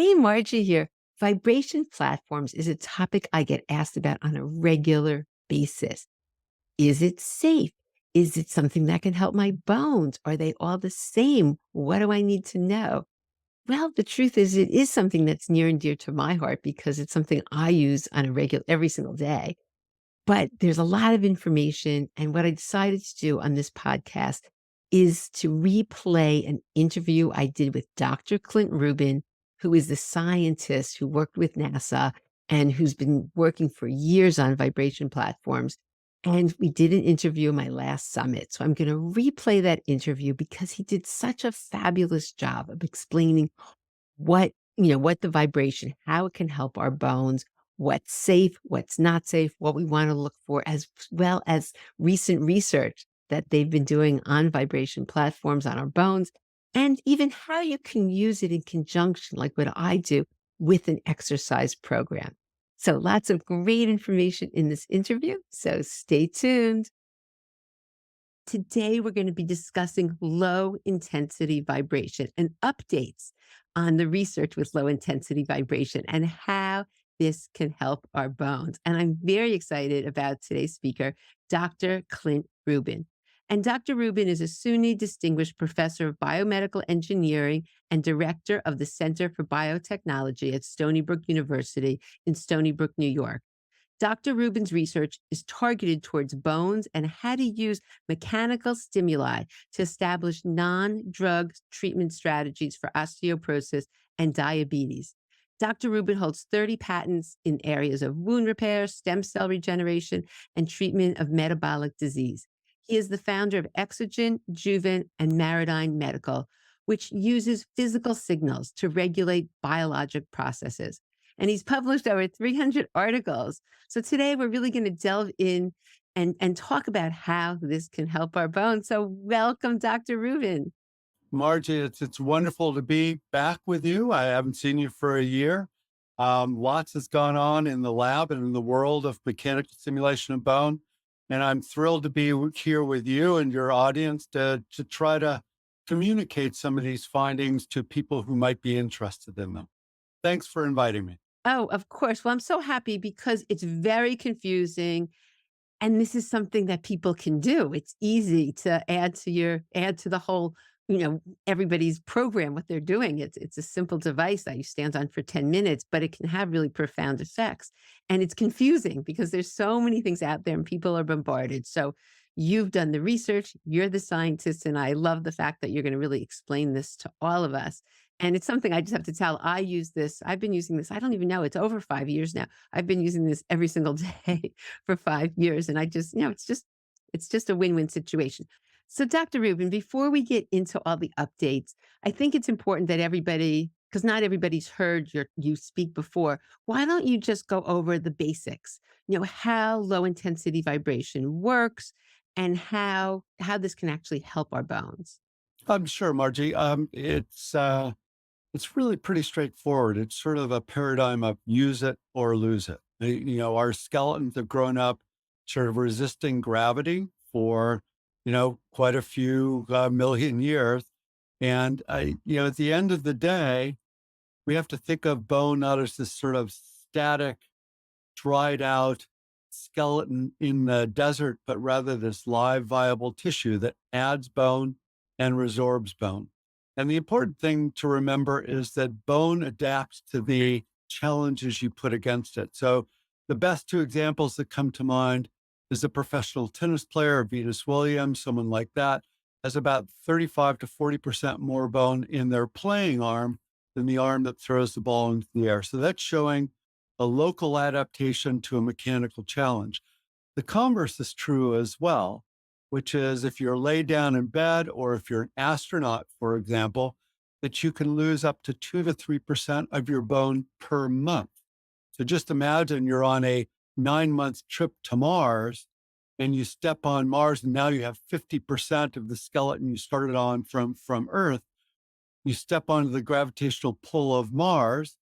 Hey, Margie here. Vibration platforms is a topic I get asked about on a regular basis. Is it safe? Is it something that can help my bones? Are they all the same? What do I need to know? Well, the truth is, it is something that's near and dear to my heart because it's something I use on a regular, every single day. But there's a lot of information. And what I decided to do on this podcast is to replay an interview I did with Dr. Clint Rubin, who is the scientist who worked with NASA and who's been working for years on vibration platforms. And we did an interview at my last summit. So I'm going to replay that interview because he did such a fabulous job of explaining what the vibration, how it can help our bones, what's safe, what's not safe, what we want to look for, as well as recent research that they've been doing on vibration platforms on our bones, and even how you can use it in conjunction, like what I do, with an exercise program. So lots of great information in this interview. So stay tuned. Today, we're going to be discussing low intensity vibration and updates on the research with low intensity vibration and how this can help our bones. And I'm very excited about today's speaker, Dr. Clint Rubin. And Dr. Rubin is a SUNY Distinguished Professor of Biomedical Engineering and Director of the Center for Biotechnology at Stony Brook University in Stony Brook, New York. Dr. Rubin's research is targeted towards bones and how to use mechanical stimuli to establish non-drug treatment strategies for osteoporosis and diabetes. Dr. Rubin holds 30 patents in areas of wound repair, stem cell regeneration, and treatment of metabolic disease. He is the founder of EXOGEN, Juvent, and Marodyne Medical, which uses physical signals to regulate biologic processes. And he's published over 300 articles. So today we're really going to delve in and talk about how this can help our bones. So welcome, Dr. Rubin. Margie, it's wonderful to be back with you. I haven't seen you for a year. Lots has gone on in the lab and in the world of mechanical stimulation of bone. And I'm thrilled to be here with you and your audience to try to communicate some of these findings to people who might be interested in them. Thanks for inviting me. Oh, of course. Well, I'm so happy because it's very confusing. And this is something that people can do. It's easy to add to the whole, everybody's program, what they're doing. It's a simple device that you stand on for 10 minutes, but it can have really profound effects. And it's confusing because there's so many things out there and people are bombarded. So you've done the research, you're the scientist, and I love the fact that you're going to really explain this to all of us. And it's something I just have to tell. I use this. I've been using this. I don't even know. It's over 5 years now. I've been using this every single day for 5 years. And I just, it's just a win-win situation. So Dr. Rubin, before we get into all the updates, I think it's important that everybody, because not everybody's heard you speak before, why don't you just go over the basics, how low intensity vibration works and how this can actually help our bones. I'm sure, Margie. It's really pretty straightforward. It's sort of a paradigm of use it or lose it. Our skeletons have grown up sort of resisting gravity for, quite a few million years. And at the end of the day, we have to think of bone not as this sort of static, dried out skeleton in the desert, but rather this live, viable tissue that adds bone and resorbs bone. And the important thing to remember is that bone adapts to the challenges you put against it. So the best two examples that come to mind is a professional tennis player, Venus Williams, someone like that, has about 35 to 40% more bone in their playing arm than the arm that throws the ball into the air. So that's showing a local adaptation to a mechanical challenge. The converse is true as well, which is if you're laid down in bed or if you're an astronaut, for example, that you can lose up to 2 to 3% of your bone per month. So just imagine you're on a 9-month trip to Mars and you step on Mars and now you have 50% of the skeleton you started on from Earth. You step onto the gravitational pull of Mars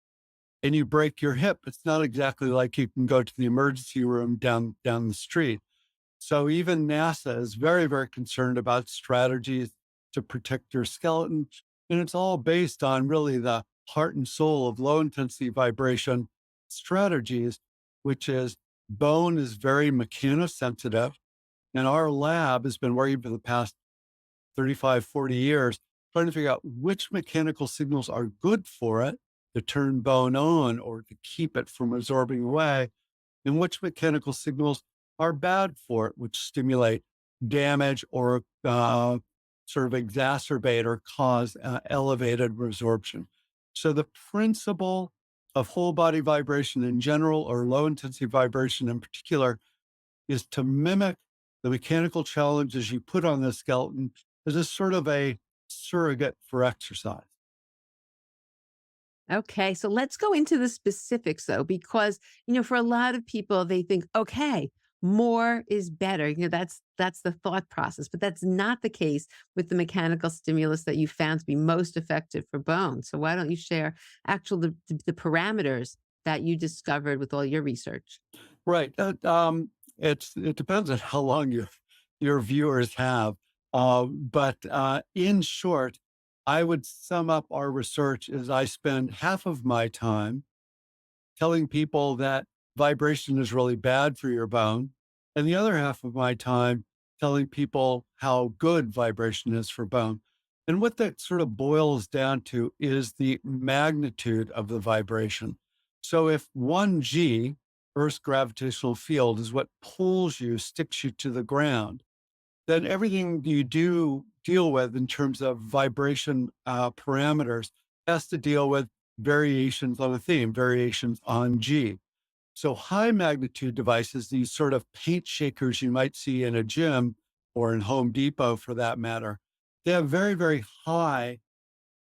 and you break your hip. It's not exactly like you can go to the emergency room down the street. So even NASA is very, very concerned about strategies to protect your skeleton. And it's all based on really the heart and soul of low intensity vibration strategies, which is bone is very mechanosensitive. And our lab has been working for the past 35, 40 years, trying to figure out which mechanical signals are good for it to turn bone on or to keep it from resorbing away, and which mechanical signals are bad for it, which stimulate damage or sort of exacerbate or cause elevated resorption. So the principle of whole body vibration in general, or low intensity vibration in particular, is to mimic the mechanical challenges you put on the skeleton as a sort of a surrogate for exercise. Okay, so let's go into the specifics though, because for a lot of people, they think, okay, more is better. That's the thought process, but that's not the case with the mechanical stimulus that you found to be most effective for bone. So why don't you share the parameters that you discovered with all your research? Right. It depends on how long your viewers have. But in short, I would sum up our research as I spend half of my time telling people that vibration is really bad for your bone, and the other half of my time telling people how good vibration is for bone. And what that sort of boils down to is the magnitude of the vibration. So if 1G, Earth's gravitational field, is what pulls you, sticks you to the ground, then everything you do deal with in terms of vibration parameters has to deal with variations on a theme, variations on G. So high magnitude devices, these sort of paint shakers you might see in a gym or in Home Depot for that matter, they have very, very high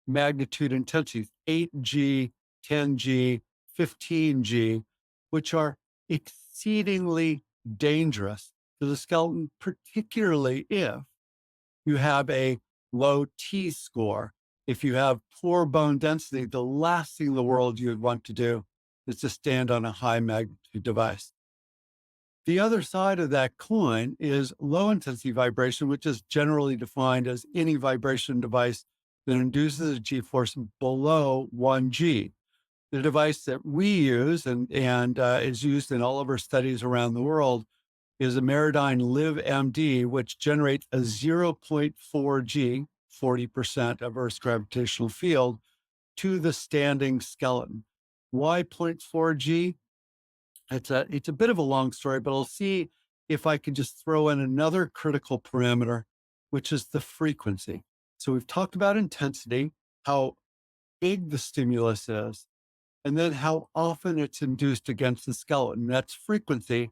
magnitude intensities, 8G, 10G, 15G, which are exceedingly dangerous to the skeleton, particularly if you have a low T score. If you have poor bone density, the last thing in the world you would want to do is to stand on a high magnitude device. The other side of that coin is low intensity vibration, which is generally defined as any vibration device that induces a G force below 1G. The device that we use and is used in all of our studies around the world is a Marodyne Live MD, which generates a zero point 0.4 G, 40% of Earth's gravitational field, to the standing skeleton. Why 0.4 G? It's a bit of a long story, but I'll see if I can just throw in another critical parameter, which is the frequency. So we've talked about intensity, how big the stimulus is, and then how often it's induced against the skeleton. That's frequency,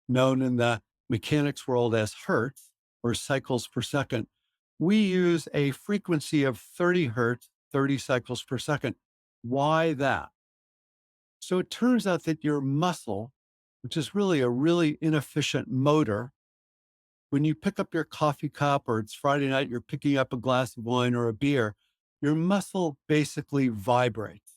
known in the mechanics world as hertz, or cycles per second. We use a frequency of 30 hertz, 30 cycles per second. Why that? So it turns out that your muscle, which is really a really inefficient motor, when you pick up your coffee cup or it's Friday night, you're picking up a glass of wine or a beer, your muscle basically vibrates.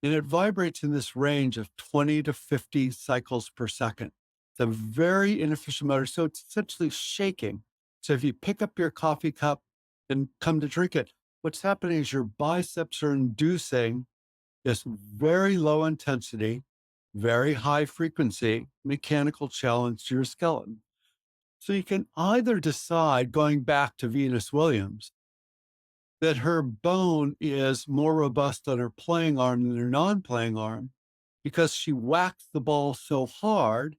And it vibrates in this range of 20 to 50 cycles per second. It's a very inefficient motor. So it's essentially shaking. So if you pick up your coffee cup and come to drink it, what's happening is your biceps are inducing this very low intensity, very high frequency mechanical challenge to your skeleton. So you can either decide, going back to Venus Williams, that her bone is more robust on her playing arm than her non-playing arm because she whacks the ball so hard,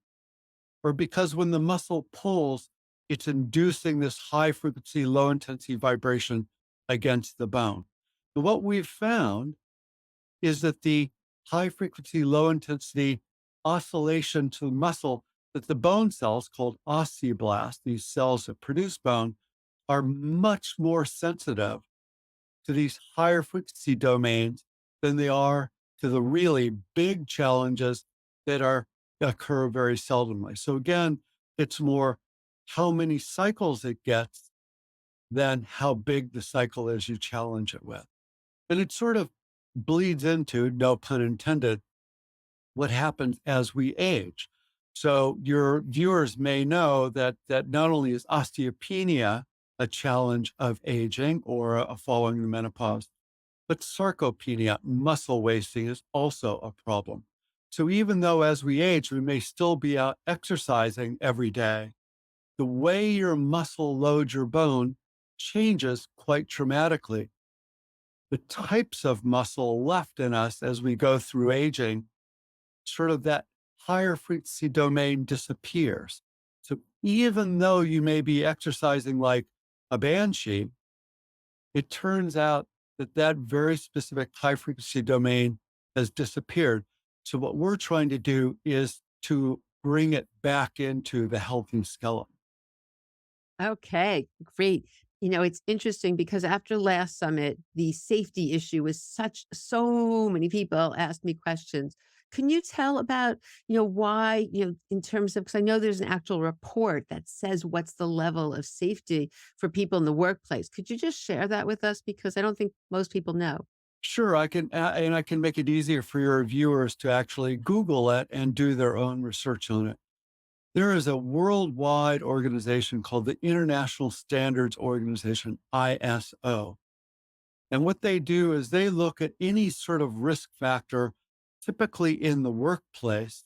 or because when the muscle pulls, it's inducing this high frequency, low intensity vibration against the bone. And what we've found is that the high frequency, low intensity oscillation to the muscle, that the bone cells called osteoblasts, these cells that produce bone, are much more sensitive to these higher frequency domains than they are to the really big challenges that occur very seldomly. So again, it's more how many cycles it gets than how big the cycle is you challenge it with. And it sort of bleeds into, no pun intended, what happens as we age. So your viewers may know that not only is osteopenia a challenge of aging or following the menopause, But sarcopenia, muscle wasting, is also a problem. So even though as we age, we may still be out exercising every day, the way your muscle loads your bone changes quite dramatically. The types of muscle left in us as we go through aging, sort of that higher frequency domain disappears. So even though you may be exercising like a banshee, it turns out that that very specific high frequency domain has disappeared. So what we're trying to do is to bring it back into the healthy skeleton. Okay, great. It's interesting because after last summit, the safety issue was so many people asked me questions. Can you tell about, why, in terms of, because I know there's an actual report that says what's the level of safety for people in the workplace. Could you just share that with us? Because I don't think most people know. Sure, I can, and I can make it easier for your viewers to actually Google it and do their own research on it. There is a worldwide organization called the International Standards Organization, ISO. And what they do is they look at any sort of risk factor, typically in the workplace,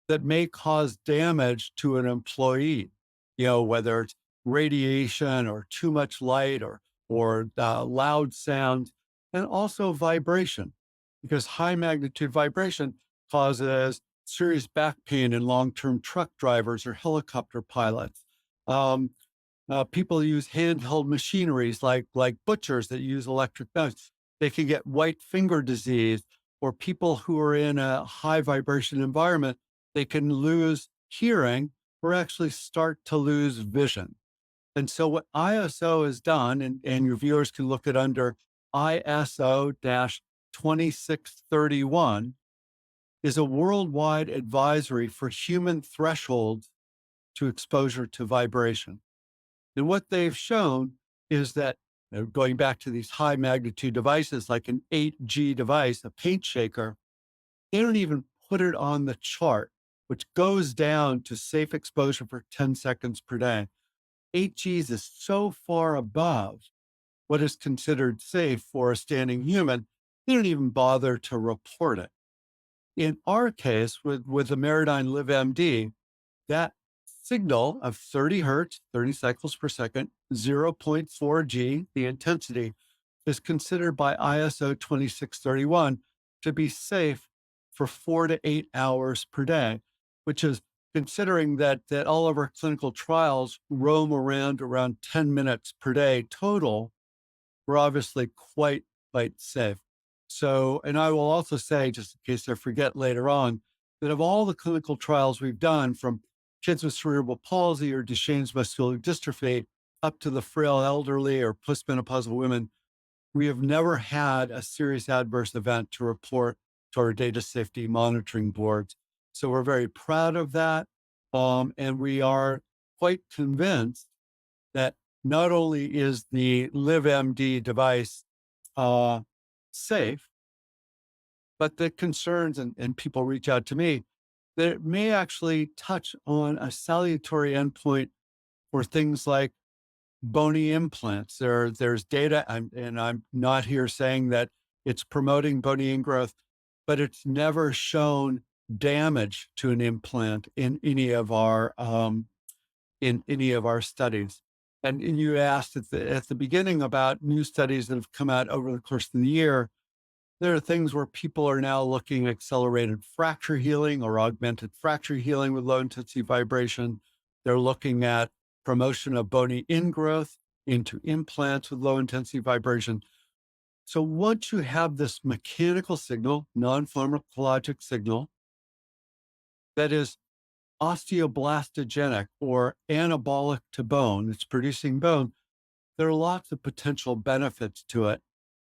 that may cause damage to an employee, whether it's radiation or too much light or loud sound, and also vibration, because high magnitude vibration causes serious back pain in long-term truck drivers or helicopter pilots. Um, People use handheld machineries like butchers that use electric knives. They can get white finger disease, or people who are in a high vibration environment, they can lose hearing or actually start to lose vision. And so what ISO has done, and your viewers can look it under ISO 2631, is a worldwide advisory for human thresholds to exposure to vibration. And what they've shown is that, going back to these high magnitude devices like an 8G device, a paint shaker, they don't even put it on the chart, which goes down to safe exposure for 10 seconds per day. 8Gs is so far above what is considered safe for a standing human, they don't even bother to report it. In our case, with the Marodyne Live MD, that signal of 30 hertz, 30 cycles per second, zero point 0.4 G, the intensity, is considered by ISO 2631 to be safe for 4 to 8 hours per day, which is considering that all of our clinical trials roam around 10 minutes per day total. We're obviously quite safe. So, and I will also say, just in case I forget later on, that of all the clinical trials we've done, from kids with cerebral palsy or Duchenne's muscular dystrophy up to the frail elderly or postmenopausal women, we have never had a serious adverse event to report to our data safety monitoring boards. So we're very proud of that. And we are quite convinced that not only is the LiveMD device uh, safe, but the concerns, and people reach out to me, that it may actually touch on a salutary endpoint for things like bony implants. There's data, and I'm not here saying that it's promoting bony ingrowth, but it's never shown damage to an implant in any of our studies. And you asked at the beginning about new studies that have come out over the course of the year. There are things where people are now looking at accelerated fracture healing or augmented fracture healing with low intensity vibration. They're looking at promotion of bony ingrowth into implants with low intensity vibration. So once you have this mechanical signal, non-pharmacologic signal, that is osteoblastogenic or anabolic to bone, it's producing bone, there are lots of potential benefits to it,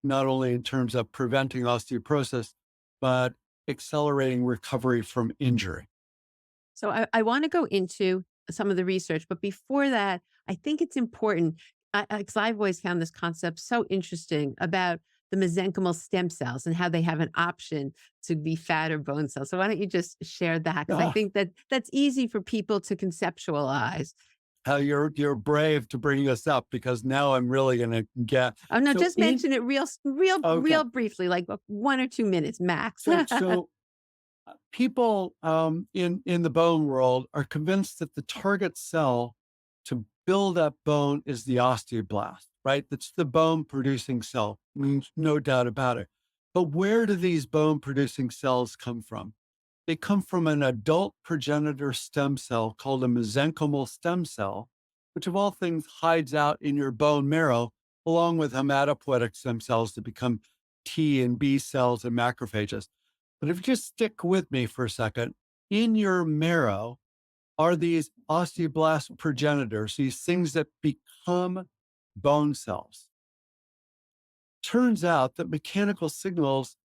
not only in terms of preventing osteoporosis, but accelerating recovery from injury. So I want to go into some of the research, but before that, I think it's important because I've always found this concept so interesting about the mesenchymal stem cells and how they have an option to be fat or bone cells. So why don't you just share that? Because I Ah, think that that's easy for people to conceptualize. how you're brave to bring this up because now I'm really going to get Oh, no, so just in mention it okay. real briefly, like 1 or 2 minutes max. So people in the bone world are convinced that the target cell to build up bone is the osteoblast, right? That's the bone producing cell. No doubt about it. But where do these bone producing cells come from? They come from an adult progenitor stem cell called a mesenchymal stem cell, which of all things hides out in your bone marrow, along with hematopoietic stem cells that become T and B cells and macrophages. But if you just stick with me for a second, in your marrow are these osteoblast progenitors, these things that become bone cells. Turns out that mechanical signals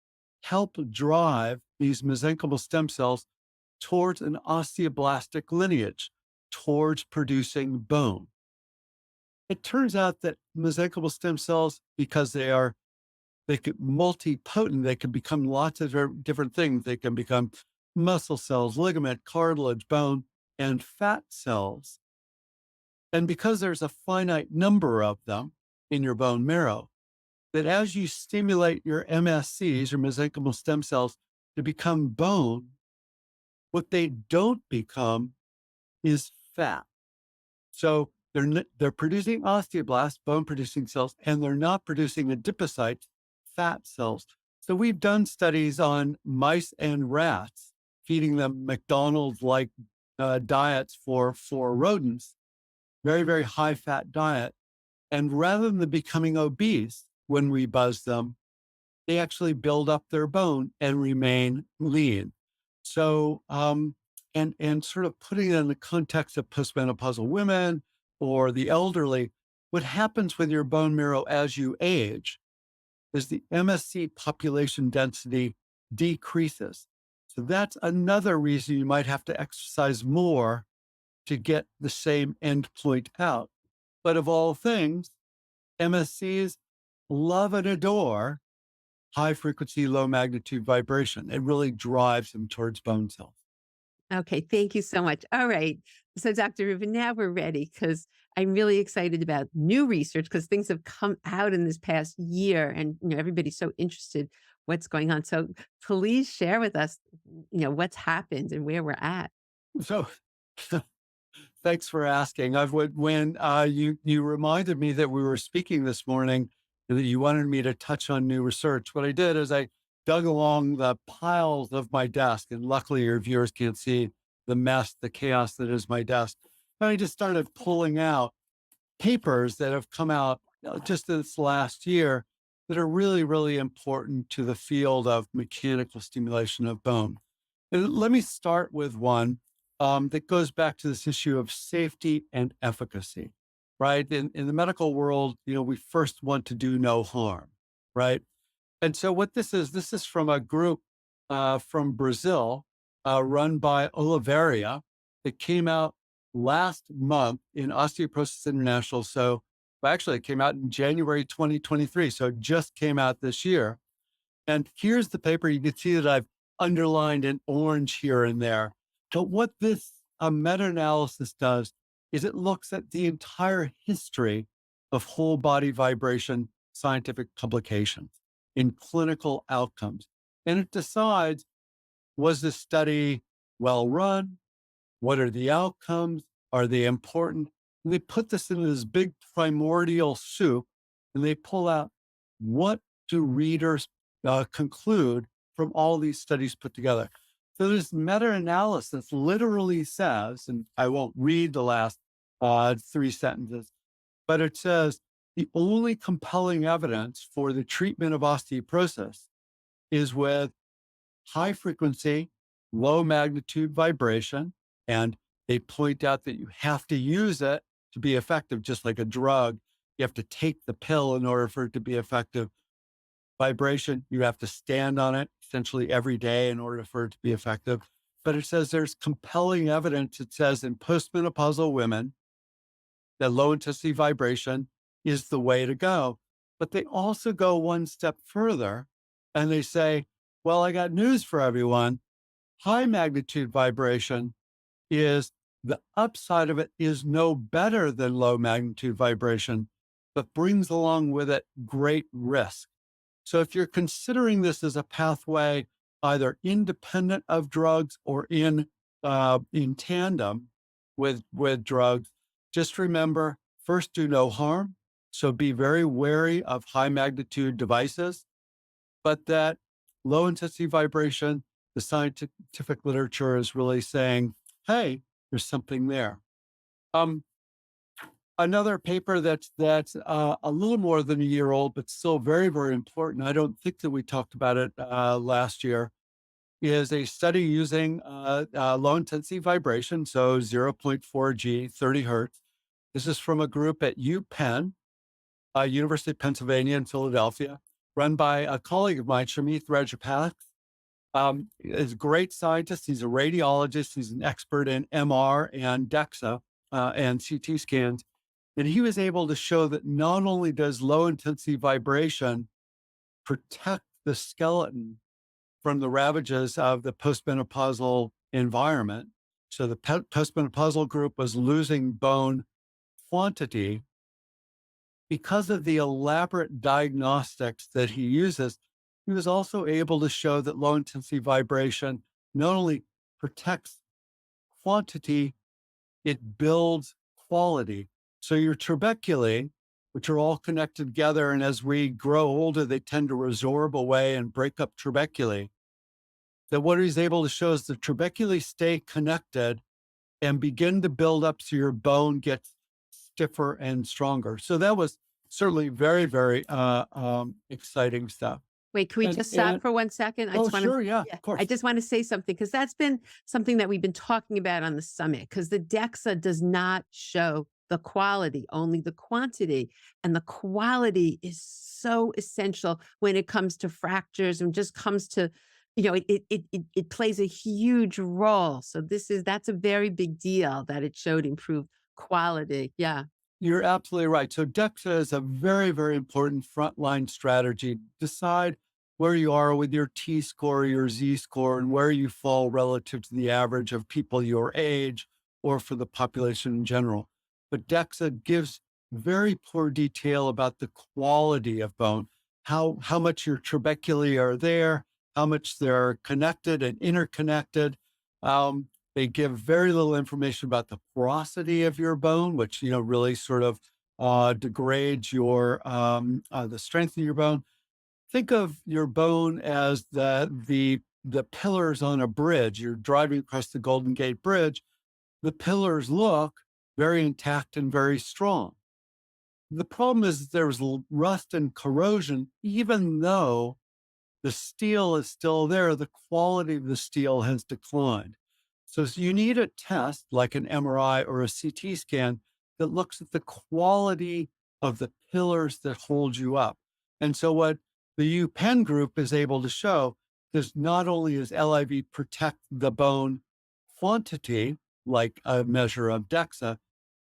help drive these mesenchymal stem cells towards an osteoblastic lineage, towards producing bone. It turns out that mesenchymal stem cells, because they could multipotent, they can become lots of different things. They can become muscle cells, ligament, cartilage, bone, and fat cells. And because there's a finite number of them in your bone marrow, that as you stimulate your MSCs, your mesenchymal stem cells, to become bone, what they don't become is fat. So they're producing osteoblasts, bone producing cells, and they're not producing adipocytes, fat cells. So we've done studies on mice and rats, feeding them McDonald's like diets for rodents, very, very high fat diet. And rather than becoming obese when we buzz them, they actually build up their bone and remain lean. So, and sort of putting it in the context of postmenopausal women or the elderly, what happens with your bone marrow as you age is the MSC population density decreases. So that's another reason you might have to exercise more to get the same endpoint out. But of all things, MSCs love and adore high frequency, low magnitude vibration. It really drives them towards bone cells. Okay, thank you so much. All right. So, Dr. Rubin, now we're ready because I'm really excited about new research because things have come out in this past year and everybody's so interested what's going on. So please share with us, what's happened and where we're at. So thanks for asking. When you reminded me that we were speaking this morning and that you wanted me to touch on new research, what I did is I dug along the piles of my desk, and luckily your viewers can't see the mess, the chaos that is my desk. And I just started pulling out papers that have come out just this last year that are really, really important to the field of mechanical stimulation of bone. And let me start with one that goes back to this issue of safety and efficacy, right? In the medical world, we first want to do no harm, right? And so what this is from a group from Brazil run by Oliveira that came out last month in Osteoporosis International. So well, actually, it came out in January 2023. So it just came out this year. And here's the paper. You can see that I've underlined in orange here and there. But what this meta-analysis does is it looks at the entire history of whole body vibration scientific publications in clinical outcomes. And it decides, was this study well run? What are the outcomes? Are they important? And they put this in this big primordial soup and they pull out, what do readers conclude from all these studies put together? So this meta-analysis literally says, and I won't read the last 3 sentences, but it says the only compelling evidence for the treatment of osteoporosis is with high frequency, low magnitude vibration. And they point out that you have to use it to be effective, just like a drug. You have to take the pill in order for it to be effective. Vibration, you have to stand on it essentially every day in order for it to be effective. But it says there's compelling evidence. It says in postmenopausal women that low intensity vibration is the way to go. But they also go one step further and they say, well, I got news for everyone. High magnitude vibration is The upside of it is no better than low magnitude vibration, but brings along with it great risk. So if you're considering this as a pathway, either independent of drugs or in tandem with drugs, just remember, first, do no harm. So be very wary of high magnitude devices, but that low intensity vibration, the scientific literature is really saying, hey, there's something there. Um, Another paper that's a little more than a year old, but still very, very important. I don't think that we talked about it last year. Is a study using low intensity vibration, so 0.4 G, 30 hertz. This is from a group at UPenn, University of Pennsylvania in Philadelphia, run by a colleague of mine, Shamith Rajapaksa. Is a great scientist. He's a radiologist. He's an expert in MR and DEXA and CT scans. And he was able to show that not only does low intensity vibration protect the skeleton from the ravages of the postmenopausal environment. So the postmenopausal group was losing bone quantity because of the elaborate diagnostics that he uses. He was also able to show that low intensity vibration not only protects quantity, it builds quality. So your trabeculae, which are all connected together, and as we grow older, they tend to resorb away and break up trabeculae. That what he's able to show is the trabeculae stay connected and begin to build up so your bone gets stiffer and stronger. So that was certainly very, very exciting stuff. Wait, can we just stop for 1 second? I Oh, just wanna sure, yeah, yeah, of course. I just wanna say something because that's been something that we've been talking about on the summit. Because the DEXA does not show the quality, only the quantity, and the quality is so essential when it comes to fractures and just comes to it plays a huge role. So that's a very big deal that it showed improved quality. Yeah. You're absolutely right. So DEXA is a very, very important frontline strategy. Decide where you are with your T score, your Z score, and where you fall relative to the average of people your age or for the population in general. But DEXA gives very poor detail about the quality of bone, how much your trabeculae are there, how much they're connected and interconnected. Um, they give very little information about the porosity of your bone, which, really sort of degrades the strength of your bone. Think of your bone as the pillars on a bridge. You're driving across the Golden Gate Bridge. The pillars look very intact and very strong. The problem is there's rust and corrosion, even though the steel is still there, the quality of the steel has declined. So you need a test like an MRI or a CT scan that looks at the quality of the pillars that hold you up. And so what the UPenn group is able to show is not only does LIV protect the bone quantity, like a measure of DEXA,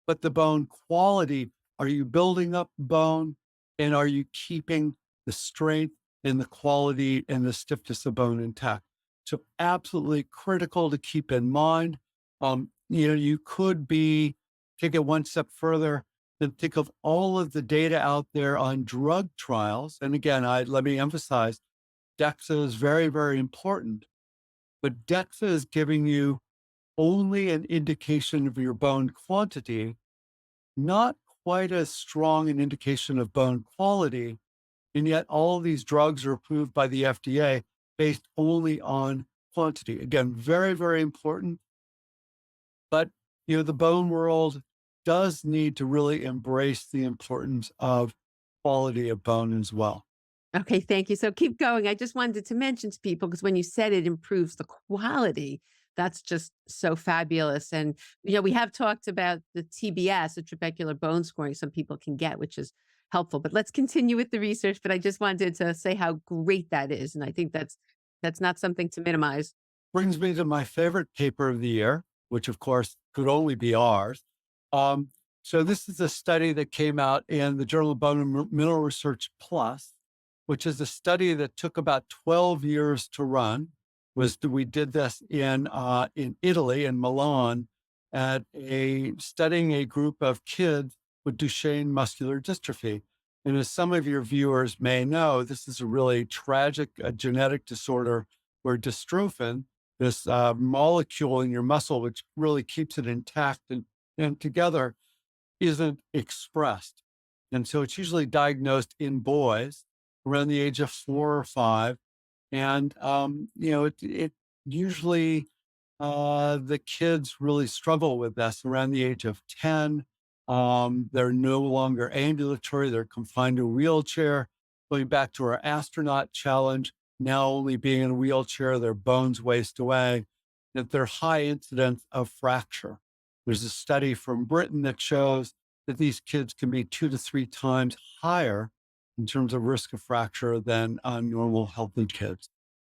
but the bone quality. Are you building up bone and are you keeping the strength and the quality and the stiffness of bone intact? So absolutely critical to keep in mind. You could take it one step further and think of all of the data out there on drug trials. And again, let me emphasize, DEXA is very, very important, but DEXA is giving you only an indication of your bone quantity, not quite as strong an indication of bone quality. And yet all these drugs are approved by the FDA based only on quantity. Again, very, very important. But, the bone world does need to really embrace the importance of quality of bone as well. Okay, thank you. So keep going. I just wanted to mention to people because when you said it improves the quality, that's just so fabulous. And we have talked about the TBS, the trabecular bone scoring some people can get, which is helpful. But let's continue with the research. But I just wanted to say how great that is. And I think that's not something to minimize. Brings me to my favorite paper of the year, which of course could only be ours. Um, so this is a study that came out in the Journal of Bone and Mineral Research Plus, which is a study that took about 12 years to run. We did this in Italy, in Milan, studying a group of kids with Duchenne muscular dystrophy. And as some of your viewers may know, this is a really tragic genetic disorder where dystrophin, this molecule in your muscle, which really keeps it intact and together, isn't expressed. And so it's usually diagnosed in boys around the age of 4 or 5. And, it usually, the kids really struggle with this around the age of 10. They're no longer ambulatory. They're confined to a wheelchair. Going back to our astronaut challenge, now only being in a wheelchair, their bones waste away, that they're high incidence of fracture. There's a study from Britain that shows that these kids can be 2 to 3 times higher in terms of risk of fracture than normal healthy kids.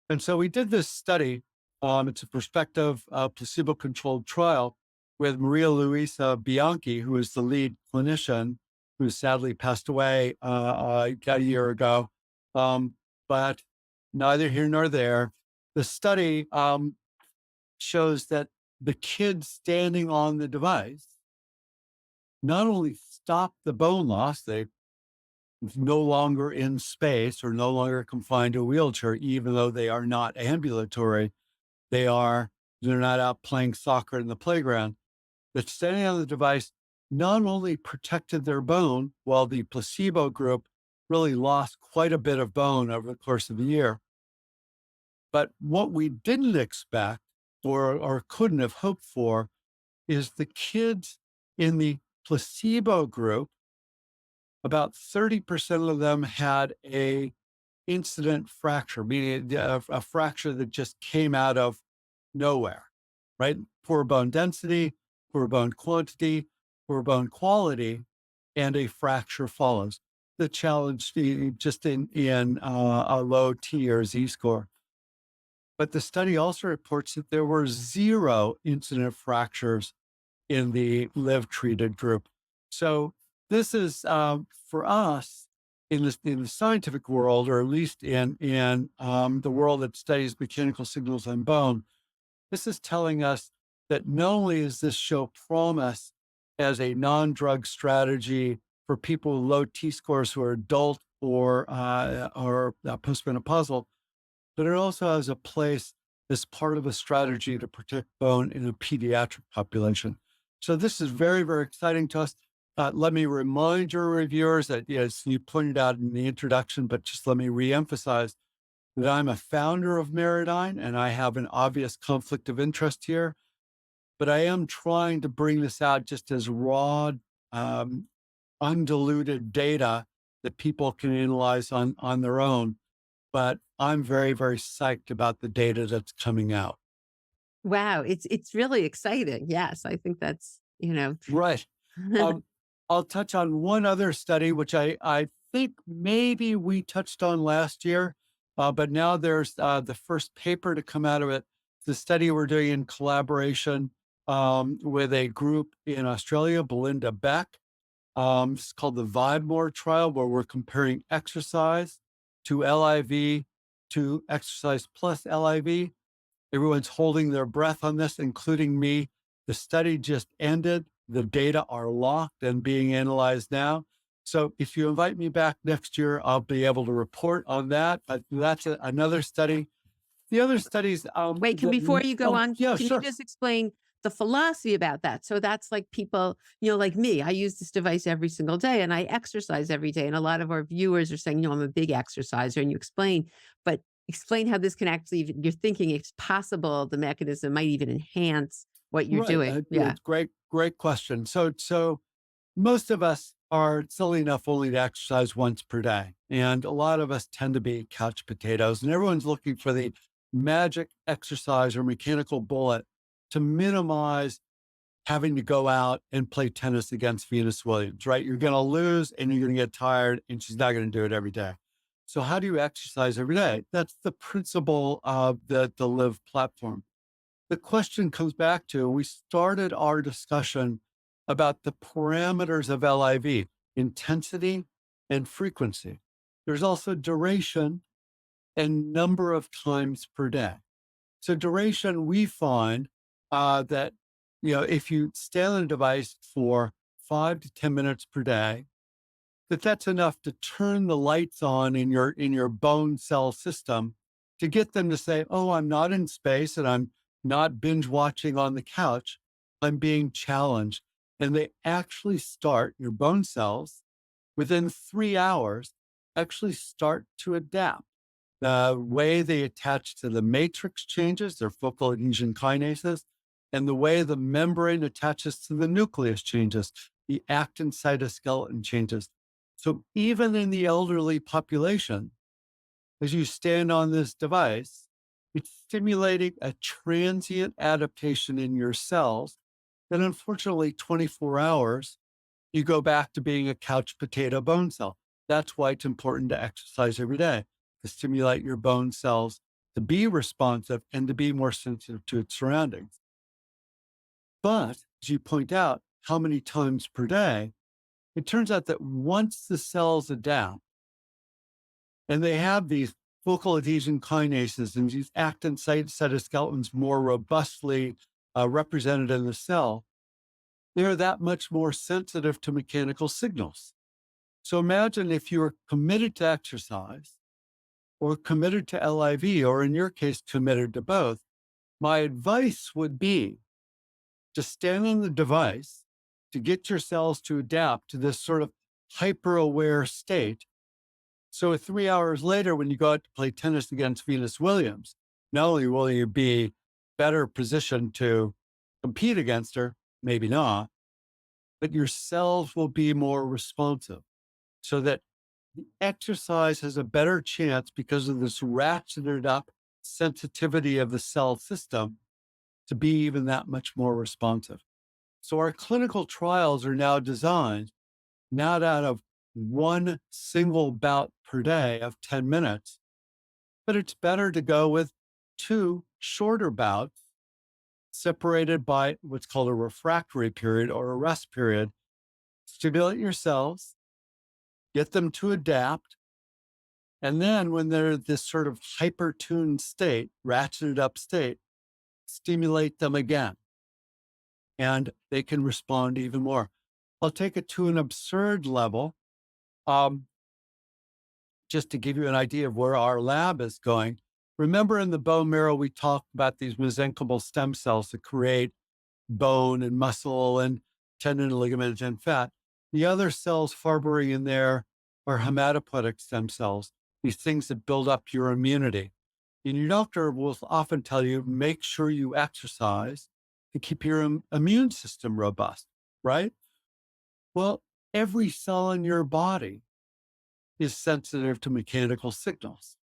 And so we did this study. It's a prospective placebo-controlled trial with Maria Luisa Bianchi, who is the lead clinician, who sadly passed away a year ago. But neither here nor there. The study shows that the kids standing on the device not only stop the bone loss, they no longer in space or no longer confined to a wheelchair, even though they are not ambulatory. They're not out playing soccer in the playground. But standing on the device not only protected their bone, while the placebo group really lost quite a bit of bone over the course of the year. But what we didn't expect or couldn't have hoped for is the kids in the placebo group, about 30% of them had a incident fracture, meaning a fracture that just came out of nowhere, right? Poor bone density, poor bone quantity, poor bone quality, and a fracture follows. The challenge just in a low T or Z score. But the study also reports that there were 0 incident fractures in the live treated group. So this is for us in the scientific world, or at least in the world that studies mechanical signals on bone. This is telling us that not only does this show promise as a non-drug strategy for people with low T scores who are adult or postmenopausal, but it also has a place as part of a strategy to protect bone in a pediatric population. So this is very, very exciting to us. Let me remind your reviewers that, as you pointed out in the introduction, but just let me reemphasize that I'm a founder of Marodyne and I have an obvious conflict of interest here, but I am trying to bring this out just as raw, undiluted data that people can analyze on their own. But I'm very, very psyched about the data that's coming out. Wow, it's really exciting. Yes, I think that's, Right. Um, I'll touch on one other study, which I think maybe we touched on last year, but now there's the first paper to come out of it. The study we're doing in collaboration with a group in Australia, Belinda Beck. It's called the VibeMore trial, where we're comparing exercise to LIV to exercise plus LIV. Everyone's holding their breath on this, including me. The study just ended. The data are locked and being analyzed now. So if you invite me back next year, I'll be able to report on that. But that's another study. The other studies, Wait, before you go on, yeah, can you sure. just explain the philosophy about that? So that's like people, like me, I use this device every single day and I exercise every day. And a lot of our viewers are saying, I'm a big exerciser, and you explain how this can actually, you're thinking it's possible the mechanism might even enhance what you're Right. doing. Yeah. It's great question. So most of us are silly enough only to exercise once per day. And a lot of us tend to be couch potatoes, and everyone's looking for the magic exercise or mechanical bullet to minimize having to go out and play tennis against Venus Williams, right? You're going to lose and you're going to get tired, and she's not going to do it every day. So how do you exercise every day? That's the principle of the Live platform. The question comes back to, we started our discussion about the parameters of LIV, intensity and frequency. There's also duration and number of times per day. So duration, we find that, if you stand on a device for 5 to 10 minutes per day, that's enough to turn the lights on in your bone cell system to get them to say, oh, I'm not in space and I'm not binge watching on the couch. I'm being challenged. And they actually start, your bone cells within 3 hours actually start to adapt. The way they attach to the matrix changes, their focal adhesion kinases, and the way the membrane attaches to the nucleus changes, the actin cytoskeleton changes. So even in the elderly population, as you stand on this device, it's stimulating a transient adaptation in your cells that unfortunately 24 hours, you go back to being a couch potato bone cell. That's why it's important to exercise every day, to stimulate your bone cells to be responsive and to be more sensitive to its surroundings. But as you point out, how many times per day? It turns out that once the cells adapt and they have these focal adhesion kinases and these actin cytoskeletons more robustly represented in the cell, they're that much more sensitive to mechanical signals. So imagine if you're committed to exercise or committed to LIV, or in your case, committed to both. My advice would be to stand on the device to get your cells to adapt to this sort of hyper aware state. So 3 hours later, when you go out to play tennis against Venus Williams, not only will you be better positioned to compete against her, maybe not, but your cells will be more responsive so that the exercise has a better chance because of this ratcheted up sensitivity of the cell system to be even that much more responsive. So our clinical trials are now designed not out of one single bout per day of 10 minutes, but it's better to go with 2 shorter bouts separated by what's called a refractory period or a rest period. Stimulate your cells, get them to adapt. And then when they're this sort of hyper-tuned state, ratcheted up state, stimulate them again. And they can respond even more. I'll take it to an absurd level. Just to give you an idea of where our lab is going. Remember in the bone marrow, we talked about these mesenchymal stem cells that create bone and muscle and tendon, ligament, and fat. The other cells harboring in there are hematopoietic stem cells, these things that build up your immunity. And your doctor will often tell you, make sure you exercise to keep your immune system robust, right? Well, every cell in your body is sensitive to mechanical signals.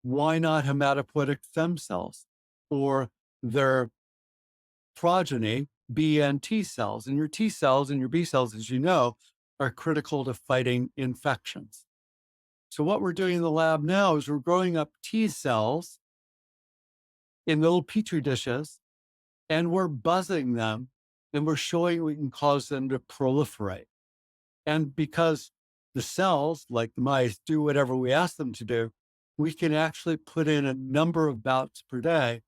Why not hematopoietic stem cells or their progeny, B and T cells? And your T cells and your B cells, as you know, are critical to fighting infections. So what we're doing in the lab now is we're growing up T cells in little petri dishes, and we're buzzing them, and we're showing we can cause them to proliferate. And because the cells, like the mice, do whatever we ask them to do, we can actually put in a number of bouts per day,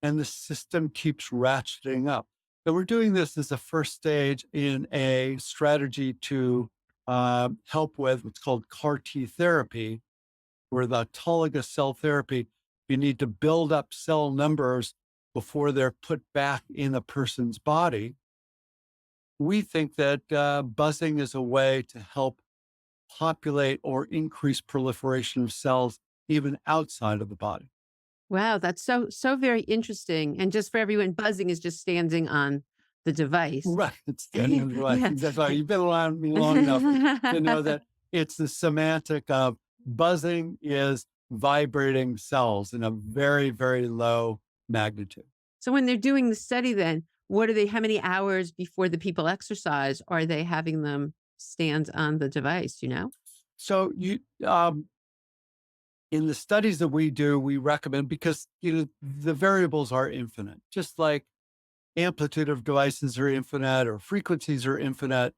and the system keeps ratcheting up. So we're doing this as a first stage in a strategy to help with what's called CAR T therapy, where the autologous cell therapy, you need to build up cell numbers before they're put back in a person's body. We think that buzzing is a way to help populate or increase proliferation of cells even outside of the body. Wow, that's so very interesting. And just for everyone, buzzing is just standing on the device. Right. It's standing on the right. Yeah. That's right. You've been around me long enough to know that it's the semantic of buzzing is vibrating cells in a very, very low magnitude. So when they're doing the study then, what are they how many hours before the people exercise are they having them stand on the device, you know? So in the studies that we do, we recommend because the variables are infinite, just like amplitude of devices are infinite or frequencies are infinite.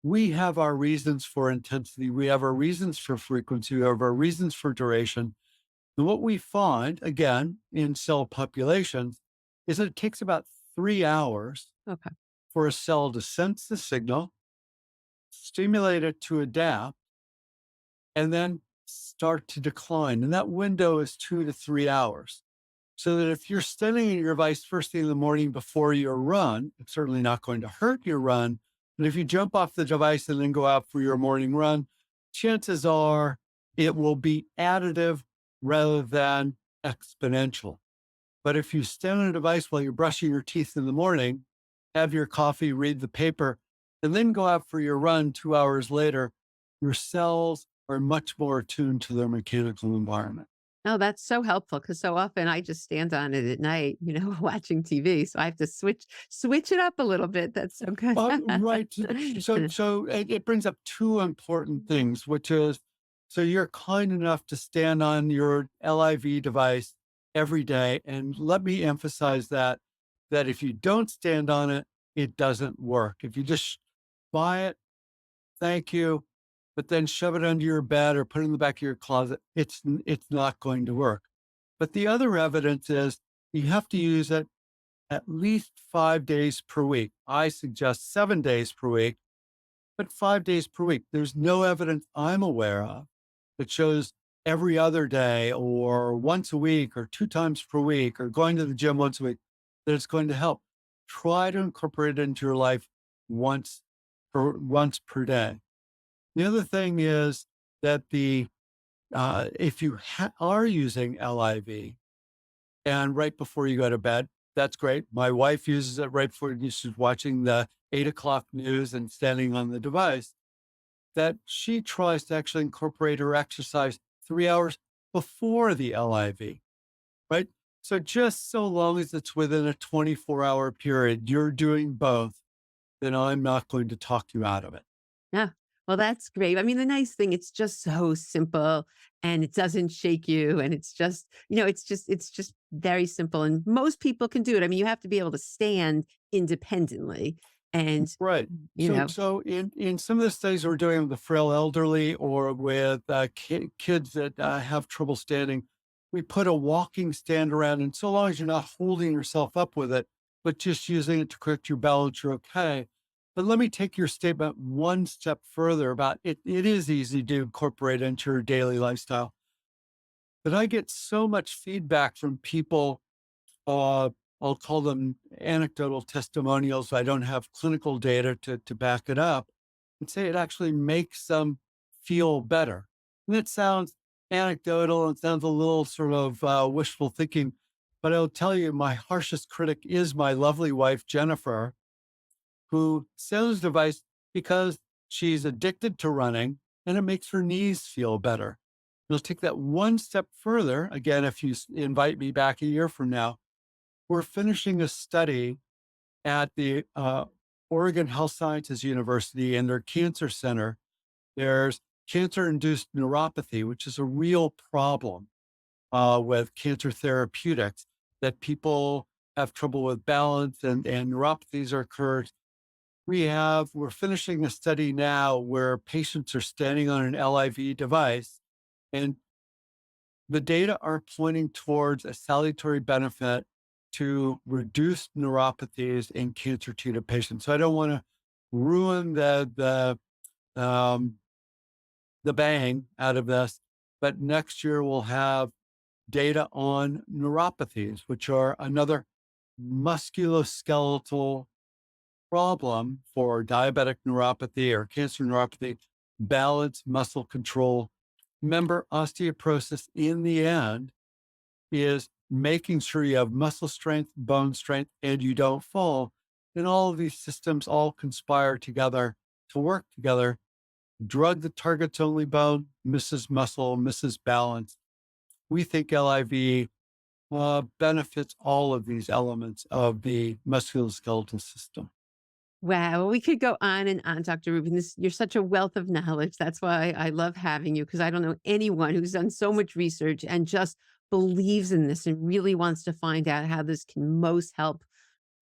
We have our reasons for intensity. We have our reasons for frequency. We have our reasons for duration. And what we find, again, in cell populations, is that it takes about 3 hours Okay. for a cell to sense the signal, stimulate it to adapt, and then start to decline. And that window is 2 to 3 hours. So that if you're studying your device first thing in the morning before your run, it's certainly not going to hurt your run. But if you jump off the device and then go out for your morning run, chances are it will be additive rather than exponential. But if you stand on a device while you're brushing your teeth in the morning, have your coffee, read the paper, and then go out for your run 2 hours later, your cells are much more attuned to their mechanical environment. Oh, that's so helpful because so often I just stand on it at night, watching TV. So I have to switch it up a little bit. That's so good. Right. So it brings up two important things, which is so you're kind enough to stand on your LIV device every day. And let me emphasize that if you don't stand on it, it doesn't work. If you just buy it, thank you, but then shove it under your bed or put it in the back of your closet, it's not going to work. But the other evidence is you have to use it at least 5 days per week. I suggest 7 days per week, but 5 days per week. There's no evidence I'm aware of that shows every other day or once a week or 2 times per week or going to the gym once a week that it's going to help. Try to incorporate it into your life once per day. The other thing is that if you are using LIV and right before you go to bed, that's great. My wife uses it right before she's watching the 8 o'clock news and standing on the device, that she tries to actually incorporate her exercise 3 hours before the LIV, right? So just so long as it's within a 24-hour period, you're doing both, then I'm not going to talk you out of it. Yeah. Well, that's great. I mean, the nice thing, it's just so simple and it doesn't shake you. And it's just very simple. And most people can do it. I mean, you have to be able to stand independently. And, Right. you So, know, so in some of the studies we're doing with the frail elderly or with kids that have trouble standing, we put a walking stand around, and so long as you're not holding yourself up with it, but just using it to correct your balance, you're okay. But let me take your statement one step further about it. It is easy to incorporate into your daily lifestyle, but I get so much feedback from people, uh, I'll call them anecdotal testimonials. I don't have clinical data to back it up, and say it actually makes them feel better. And it sounds anecdotal. It sounds a little sort of wishful thinking, but I'll tell you, my harshest critic is my lovely wife, Jennifer, who sells the device because she's addicted to running and it makes her knees feel better. We'll take that one step further. Again, if you invite me back a year from now, we're finishing a study at the Oregon Health Sciences University and their cancer center. There's cancer-induced neuropathy, which is a real problem with cancer therapeutics, that people have trouble with balance and neuropathies are occurred. We're finishing a study now where patients are standing on an LIV device, and the data are pointing towards a salutary benefit to reduce neuropathies in cancer treated patients. So I don't want to ruin the bang out of this, but next year we'll have data on neuropathies, which are another musculoskeletal problem for diabetic neuropathy or cancer neuropathy, balance, muscle control. Remember, osteoporosis in the end is making sure you have muscle strength, bone strength, and you don't fall. And all of these systems all conspire together to work together. Drug that targets only bone, misses muscle, misses balance. We think LIV benefits all of these elements of the musculoskeletal system. wow, we could go on and on, Dr. Rubin. You're such a wealth of knowledge. That's why I love having you because I don't know anyone who's done so much research and just believes in this and really wants to find out how this can most help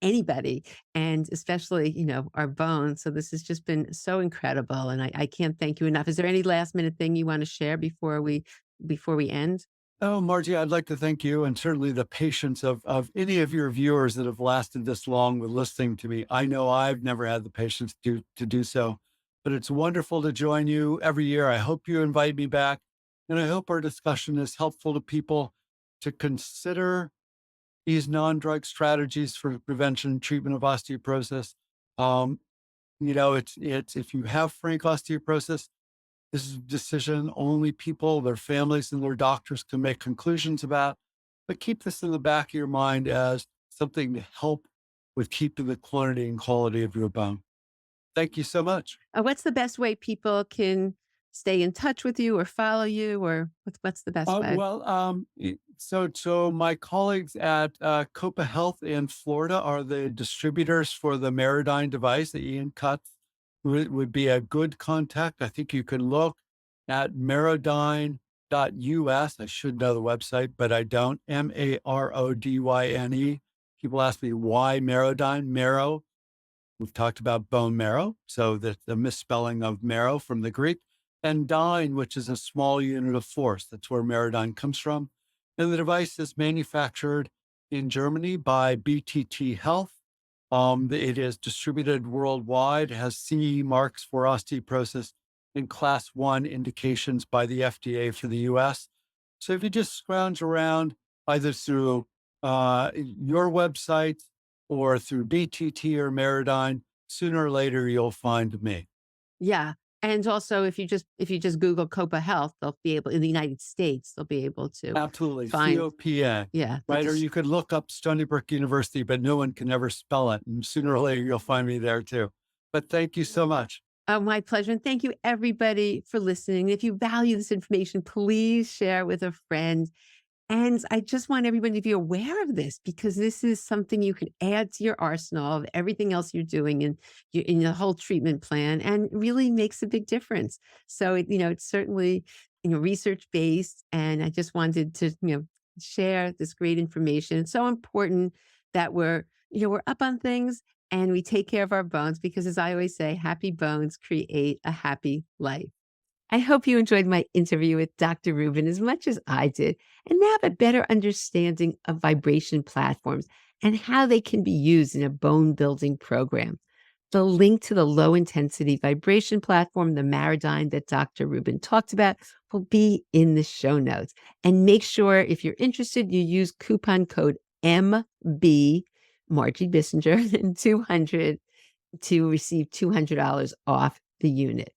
anybody and especially, our bones. So this has just been so incredible. And I can't thank you enough. Is there any last minute thing you want to share before we end? Oh, Margie, I'd like to thank you and certainly the patience of any of your viewers that have lasted this long with listening to me. I know I've never had the patience to do so, but it's wonderful to join you every year. I hope you invite me back, and I hope our discussion is helpful to people to consider these non-drug strategies for prevention and treatment of osteoporosis. Um, it's if you have frank osteoporosis, this is a decision only people, their families, and their doctors can make conclusions about. But keep this in the back of your mind as something to help with keeping the quantity and quality of your bone. Thank you so much. What's the best way people can stay in touch with you or follow you, or what's the best way? So my colleagues at Copa Health in Florida are the distributors for the Marodyne device. The Ian Cutts would be a good contact. I think you can look at marodyne.us. I should know the website, but I don't. Marodyne. People ask me why Marodyne. Marrow. We've talked about bone marrow, so the misspelling of marrow from the Greek, and dyne, which is a small unit of force. That's where Marodyne comes from. And the device is manufactured in Germany by BTT Health. It is distributed worldwide, has CE marks for osteoporosis and class 1 indications by the FDA for the US. So if you just scrounge around either through your website or through BTT or Marodyne, sooner or later you'll find me. Yeah. And also if you just Google Copa Health, they'll be able in the United States, they'll be able to Absolutely. find, COPA, yeah, right? Or you could look up Stony Brook University, but no one can ever spell it. And sooner or later you'll find me there too. But thank you so much. oh, my pleasure. And thank you everybody for listening. If you value this information, please share with a friend. And I just want everybody to be aware of this because this is something you can add to your arsenal of everything else you're doing in the whole treatment plan and really makes a big difference. So it's certainly, research based. And I just wanted to, share this great information. It's so important that we're up on things and we take care of our bones because as I always say, happy bones create a happy life. I hope you enjoyed my interview with Dr. Rubin as much as I did, and now have a better understanding of vibration platforms and how they can be used in a bone building program. The link to the low intensity vibration platform, the Marodyne that Dr. Rubin talked about, will be in the show notes. And make sure if you're interested, you use coupon code MB, Margie Bissinger, and 200 to receive $200 off the unit.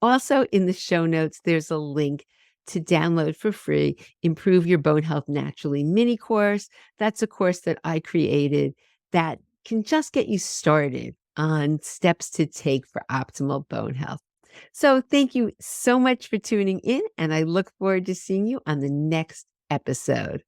Also, in the show notes, there's a link to download for free Improve Your Bone Health Naturally mini course. That's a course that I created that can just get you started on steps to take for optimal bone health. So, thank you so much for tuning in, and I look forward to seeing you on the next episode.